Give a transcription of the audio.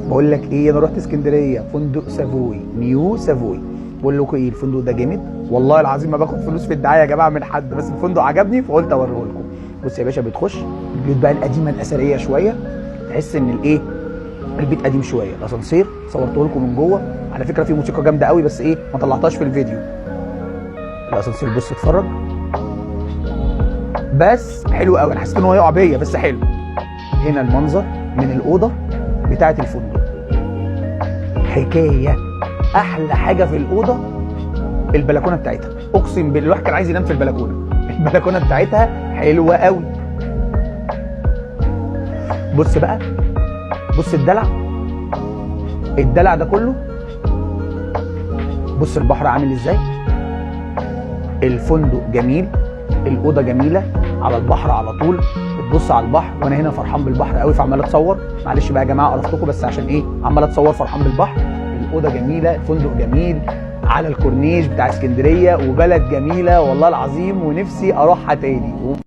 بقول لك ايه، انا رحت اسكندريه فندق سافوي، نيو سافوي. بقول لكم ايه، الفندق ده جامد والله العظيم، ما باخد فلوس في الدعايه يا جماعه من حد، بس الفندق عجبني فقلت اوريه لكم. بص يا باشا، بتخش البيوت بقى القديمه الاثريه شويه، تحس ان الايه، البيت قديم شويه. الاسانسير صورته لكم من جوه، على فكره في موسيقى جامده قوي بس ايه ما طلعتهاش في الفيديو. الاسانسير بص اتفرج، بس حلو قوي، انا حسيت ان هو يقع بيا بس حلو. هنا المنظر من الاوضه بتاعه الفندق حكايه. احلى حاجه في الاوضه البلكونه بتاعتها، اقسم بالله الواحد كان عايز ينام في البلكونه. البلكونه بتاعتها حلوه قوي. بص بقى، بص الدلع، الدلع ده كله. بص البحر عامل ازاي، الفندق جميل، الاوضه جميله على البحر على طول، بتبص على البحر. وانا هنا فرحان بالبحر قوي فعمال اتصور. معلش بقى يا جماعه قرفتكم، بس عشان ايه عمال اتصور فرحان بالبحر. الاوضه جميله، الفندق جميل، على الكورنيش بتاع اسكندريه، وبلد جميله والله العظيم، ونفسي اروحها تاني.